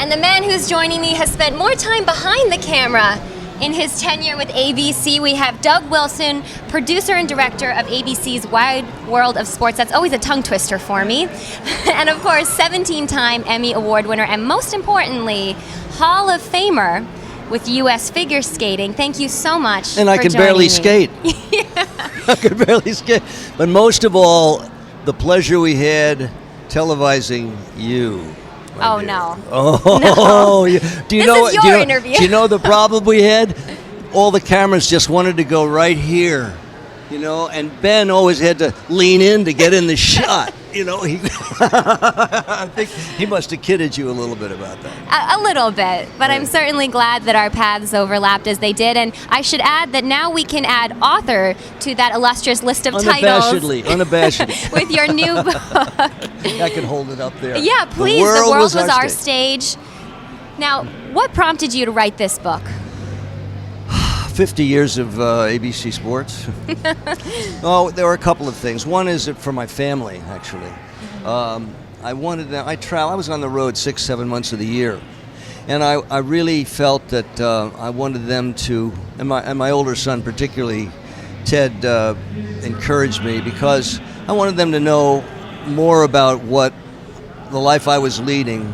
And the man who's joining me has spent more time behind the camera in his tenure with ABC. We have Doug Wilson, producer and director of ABC's Wide World of Sports. That's always a tongue twister for me. And of course, 17-time Emmy Award winner, and most importantly, Hall of Famer with U.S. figure skating. Thank you so much. And I can barely skate. Yeah. I can barely skate. But most of all, the pleasure we had televising you. Oh, no. Oh, no. Yeah. Do your interview. Do you know the problem we had? All the cameras just wanted to go right here, and Ben always had to lean in to get in the shot. I think he must have kidded you a little bit about that. A little bit, but I'm certainly glad that our paths overlapped as they did. And I should add that now we can add author to that illustrious list of titles. Unabashedly. With your new book. I can hold it up there. Yeah, please. The world was our stage. Now, what prompted you to write this book? 50 years of ABC Sports. Oh, there were a couple of things. One is for my family, actually. I wanted them. I was on the road 6-7 months of the year, and I really felt that I wanted them to, and my older son particularly, Ted, encouraged me because I wanted them to know more about what the life I was leading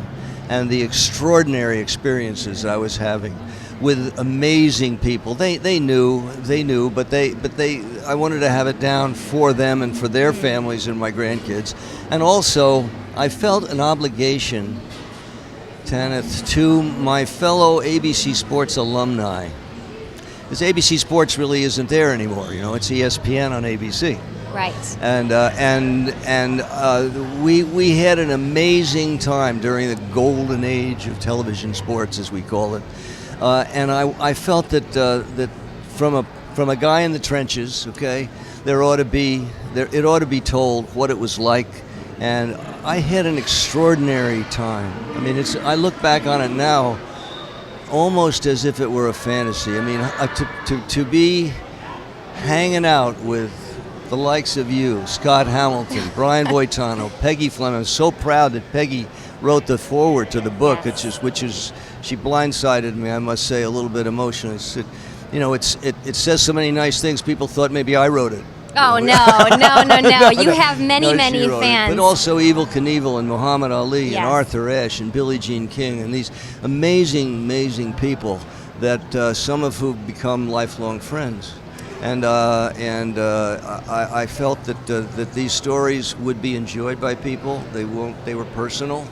and the extraordinary experiences I was having with amazing people. They knew, but I wanted to have it down for them and for their families and my grandkids. And also, I felt an obligation, Tanith, to my fellow ABC Sports alumni. Because ABC Sports really isn't there anymore, it's ESPN on ABC. Right. And we had an amazing time during the golden age of television sports, as we call it. And I felt that from a guy in the trenches, okay, it ought to be told what it was like, and I had an extraordinary time. I mean, I look back on it now, almost as if it were a fantasy. I mean, to be hanging out with the likes of you, Scott Hamilton, Brian Boitano, Peggy Fleming. I'm so proud that Peggy wrote the foreword to the book, which is she blindsided me, I must say, a little bit emotionally. It says so many nice things. People thought maybe I wrote it. Oh, no. You have many fans. But also Evel Knievel and Muhammad Ali yes. and Arthur Ashe and Billie Jean King and these amazing people that some of who become lifelong friends. And I felt that these stories would be enjoyed by people. They were personal.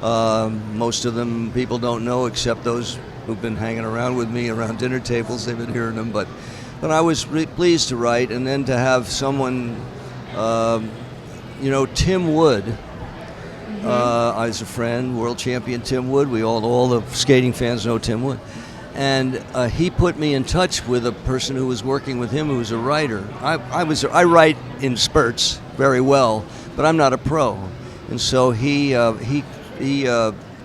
Most of them people don't know, except those who've been hanging around with me around dinner tables. They've been hearing them. But I was pleased to write, and then to have someone, Tim Wood, as a friend, world champion Tim Wood. All the skating fans know Tim Wood. And he put me in touch with a person who was working with him, who was a writer. I write in spurts very well, but I'm not a pro. And so he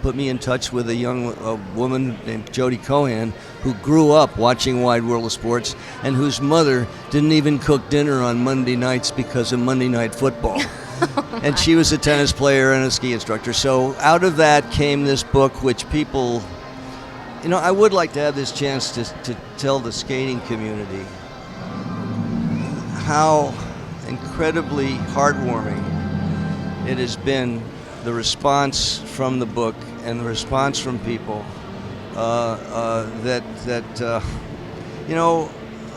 put me in touch with a woman named Jody Cohan, who grew up watching Wide World of Sports, and whose mother didn't even cook dinner on Monday nights because of Monday Night Football. And she was a tennis player and a ski instructor. So out of that came this book, which people... I would like to have this chance to tell the skating community how incredibly heartwarming it has been, the response from the book and the response from people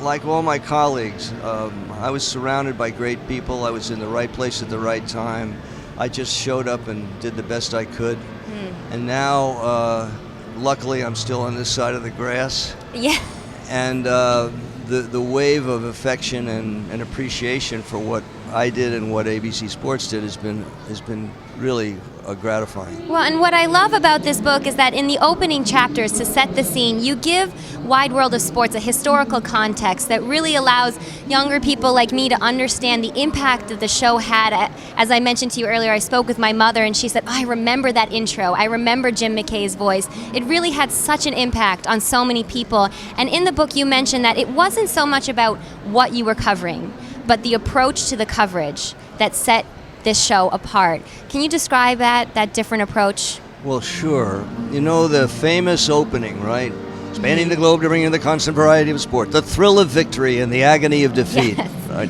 like all my colleagues, I was surrounded by great people. I was in the right place at the right time. I just showed up and did the best I could. And now... luckily, I'm still on this side of the grass. Yeah. And the wave of affection and appreciation for what I did and what ABC Sports did has been really gratifying. Well, and what I love about this book is that in the opening chapters, to set the scene, you give Wide World of Sports a historical context that really allows younger people like me to understand the impact that the show had. As I mentioned to you earlier, I spoke with my mother and she said, I remember that intro. I remember Jim McKay's voice. It really had such an impact on so many people. And in the book, you mentioned that it wasn't so much about what you were covering, but the approach to the coverage that set this show apart. Can you describe that different approach? Well, sure. You know the famous opening, right? Spanning the globe to bring in the constant variety of sport, the thrill of victory and the agony of defeat, Yes. right?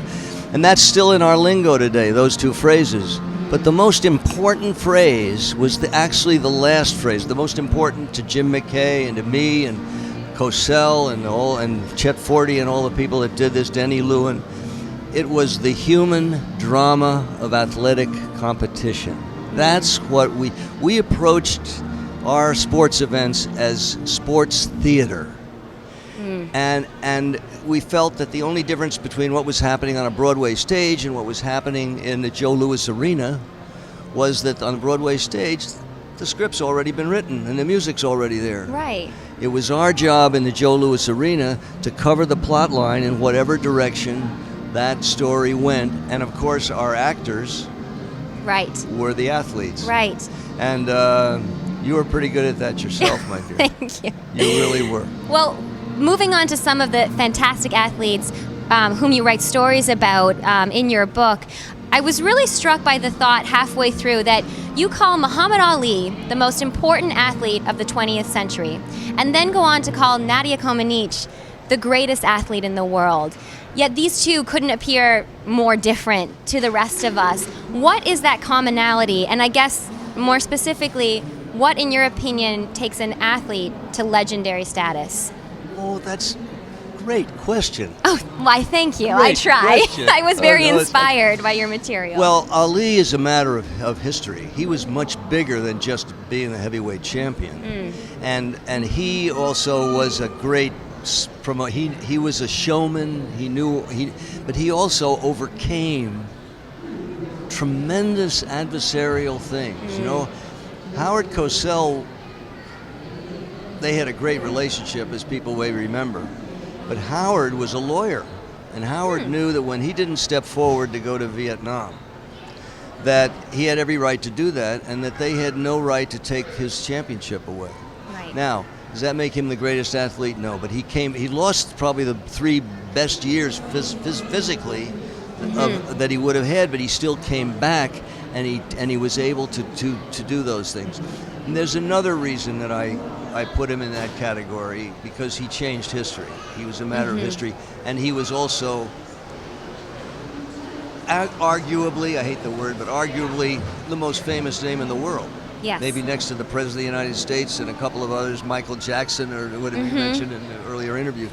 And that's still in our lingo today, those two phrases. But the most important phrase was actually the last phrase, the most important to Jim McKay and to me and Cosell and Chet Forty and all the people that did this, Denny Lewin. It was the human drama of athletic competition. That's what we approached our sports events as sports theater. And we felt that the only difference between what was happening on a Broadway stage and what was happening in the Joe Louis Arena was that on the Broadway stage, the script's already been written and the music's already there. Right. It was our job in the Joe Louis Arena to cover the plot line in whatever direction that story went. And of course, our actors Right. were the athletes. Right. And you were pretty good at that yourself, my dear. Thank you. You really were. Well, moving on to some of the fantastic athletes whom you write stories about in your book, I was really struck by the thought halfway through that you call Muhammad Ali the most important athlete of the 20th century, and then go on to call Nadia Comaneci the greatest athlete in the world. Yet these two couldn't appear more different to the rest of us. What is that commonality? And I guess more specifically, what, in your opinion, takes an athlete to legendary status? Oh, that's a great question. Oh, why, thank you. I Great try. question. I was very Oh, no, it's- inspired by your material. Well, Ali is a matter of history. He was much bigger than just being the heavyweight champion. And he also was a great he was a showman. But he also overcame tremendous adversarial things. You know, Howard Cosell, they had a great relationship, as people may remember. But Howard was a lawyer, and Howard knew that when he didn't step forward to go to Vietnam, that he had every right to do that, and that they had no right to take his championship away. Right. Now, does that make him the greatest athlete? No, but he lost probably the three best years physically that he would have had, but he still came back, and he was able to do those things. And there's another reason that I put him in that category, because he changed history. He was a matter of history, and he was also arguably, I hate the word, but arguably the most famous name in the world. Yes. Maybe next to the President of the United States and a couple of others, Michael Jackson, or whatever you mentioned in the earlier interview.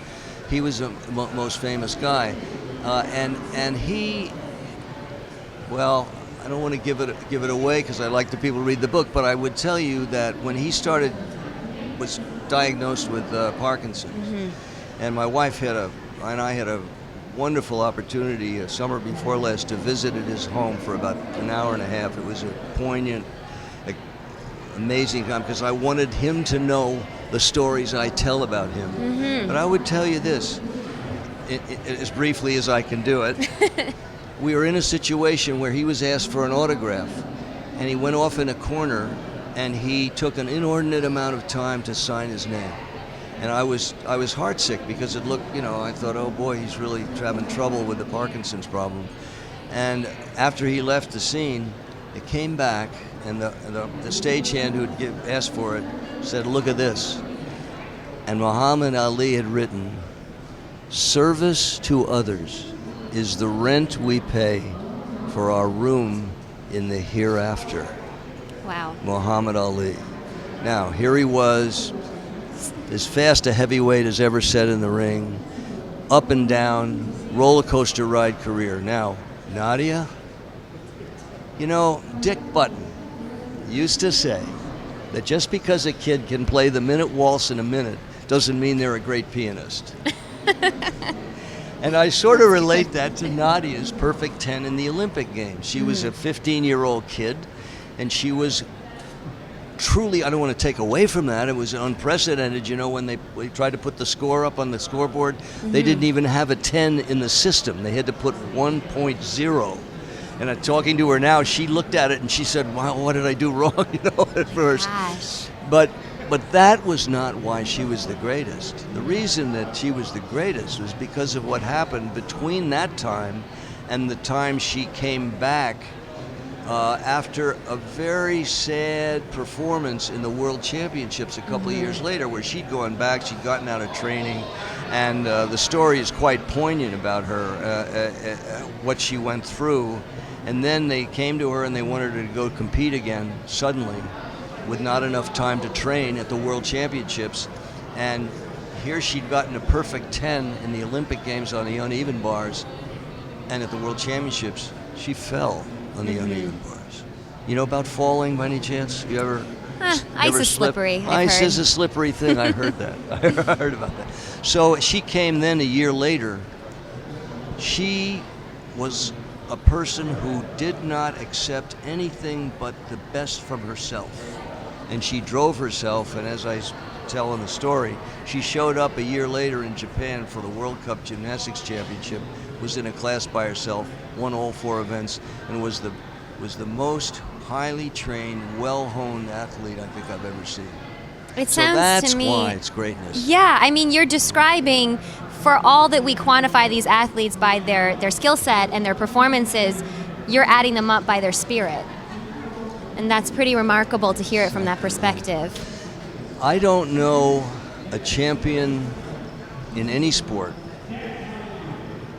He was the most famous guy. And he, well, I don't want to give it away because I like the people to read the book, but I would tell you that when he was diagnosed with Parkinson's, and my wife and I had a wonderful opportunity a summer before last to visit at his home for about an hour and a half. It was a poignant, amazing time, because I wanted him to know the stories I tell about him. But I would tell you this, as briefly as I can do it. We were in a situation where he was asked for an autograph, and he went off in a corner, and he took an inordinate amount of time to sign his name. And I was heartsick, because it looked, I thought, oh boy, he's really having trouble with the Parkinson's problem. And after he left the scene, it came back, and the stagehand who had asked for it said, look at this. And Muhammad Ali had written, "Service to others is the rent we pay for our room in the hereafter." Wow. Muhammad Ali. Now, here he was, as fast a heavyweight as ever set in the ring, up and down, roller coaster ride career. Now, Nadia, Dick Button used to say that just because a kid can play the minute waltz in a minute doesn't mean they're a great pianist. And I sort of relate that to Nadia's perfect 10 in the Olympic Games. She was a 15-year-old kid, and she was truly, I don't want to take away from that, it was unprecedented. When they tried to put the score up on the scoreboard, they didn't even have a 10 in the system. They had to put 1.0. And talking to her now, she looked at it and she said, wow, what did I do wrong, at first. Gosh. But that was not why she was the greatest. The reason that she was the greatest was because of what happened between that time and the time she came back after a very sad performance in the World Championships a couple of years later, where she'd gone back, she'd gotten out of training, and the story is quite poignant about her, what she went through. And then they came to her and they wanted her to go compete again, suddenly, with not enough time to train at the World Championships. And here she'd gotten a perfect 10 in the Olympic Games on the uneven bars, and at the World Championships, she fell on the uneven bars. You know about falling by any chance? You ever? Ice is slippery. Ice is a slippery thing. I heard that. I heard about that. So she came then a year later. She was a person who did not accept anything but the best from herself. And she drove herself, and as I tell in the story, she showed up a year later in Japan for the World Cup Gymnastics Championship, was in a class by herself, won all 4 events, and was the most highly trained, well-honed athlete I think I've ever seen. It So sounds that's to me, why it's greatness. yeah, I mean, you're describing, for all that we quantify these athletes by their skill set and their performances, you're adding them up by their spirit. And that's pretty remarkable to hear it from that perspective. I don't know a champion in any sport,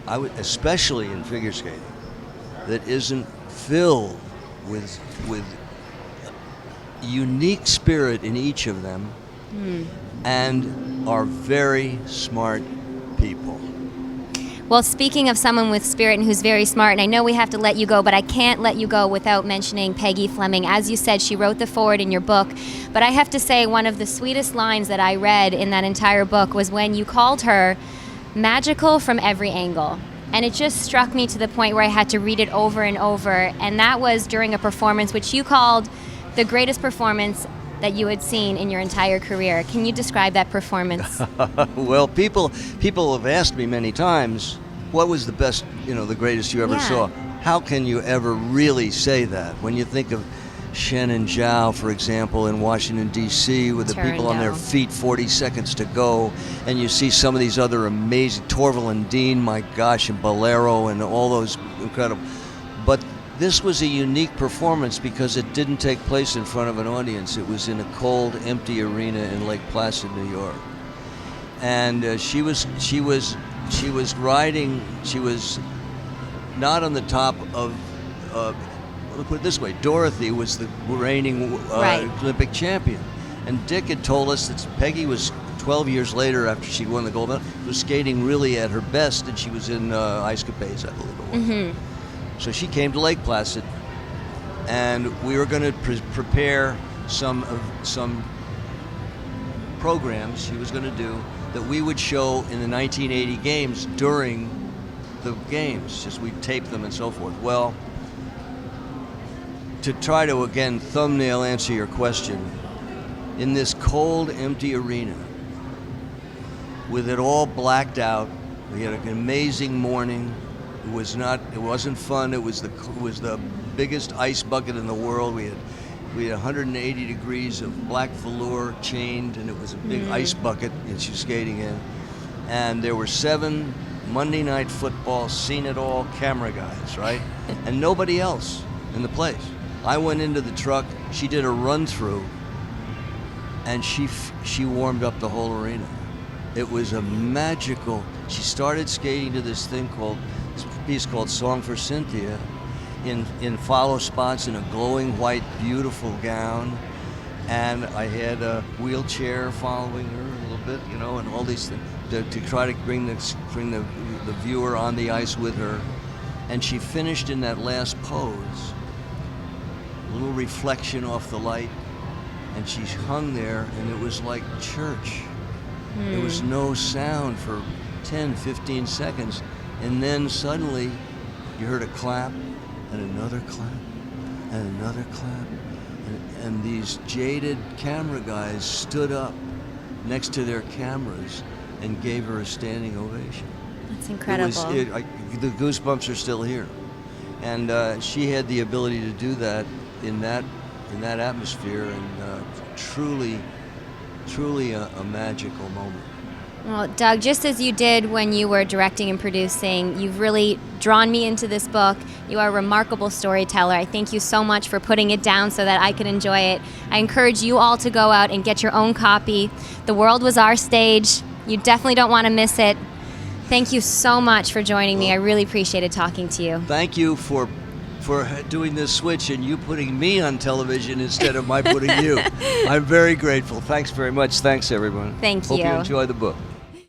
especially in figure skating, that isn't filled with unique spirit in each of them, and are very smart people. Well, speaking of someone with spirit and who's very smart, and I know we have to let you go, but I can't let you go without mentioning Peggy Fleming. As you said, she wrote the foreword in your book, but I have to say one of the sweetest lines that I read in that entire book was when you called her magical from every angle. And it just struck me to the point where I had to read it over and over, and that was during a performance which you called the greatest performance that you had seen in your entire career. Can you describe that performance? Well, people have asked me many times, what was the best, the greatest you ever saw? How can you ever really say that? When you think of Shannon Zhao, for example, in Washington, D.C., with the people on their feet, 40 seconds to go, and you see some of these other amazing, Torval and Dean, my gosh, and Bolero, and all those incredible. But this was a unique performance because it didn't take place in front of an audience. It was in a cold, empty arena in Lake Placid, New York. And she was riding. She was not on the top of. Let me put it this way: Dorothy was the reigning Olympic champion, and Dick had told us that Peggy was 12 years later, after she won the gold medal, was skating really at her best, and she was in Ice Capades, I believe it was. Mm-hmm. So she came to Lake Placid, and we were going to prepare some programs she was going to do that we would show in the 1980 games during the games, just we'd tape them and so forth. Well, to try to, again, thumbnail answer your question, in this cold, empty arena, with it all blacked out, we had an amazing morning. It wasn't fun. It was the biggest ice bucket in the world. We had 180 degrees of black velour chained, and it was a big ice bucket that she was skating in. And there were 7 Monday Night Football, seen it all camera guys, right? And nobody else in the place. I went into the truck. She did a run through, and she warmed up the whole arena. It was a magical. She started skating to this piece called "Song for Cynthia," in follow spots in a glowing white, beautiful gown, and I had a wheelchair following her a little bit, and all these things to try to bring the viewer on the ice with her. And she finished in that last pose, a little reflection off the light, and she hung there, and it was like church. There was no sound for 10, 15 seconds, and then suddenly you heard a clap, and another clap, and another clap, and these jaded camera guys stood up next to their cameras and gave her a standing ovation. That's incredible. The goosebumps are still here, and she had the ability to do that in that atmosphere, and truly a magical moment. Well, Doug, just as you did when you were directing and producing, you've really drawn me into this book. You are a remarkable storyteller. I thank you so much for putting it down so that I could enjoy it. I encourage you all to go out and get your own copy. The World Was Our Stage. You definitely don't want to miss it. Thank you so much for joining me. I really appreciated talking to you. Thank you for doing this switch and you putting me on television instead of my putting you. I'm very grateful. Thanks very much. Thanks, everyone. Thank you. Hope you enjoy the book.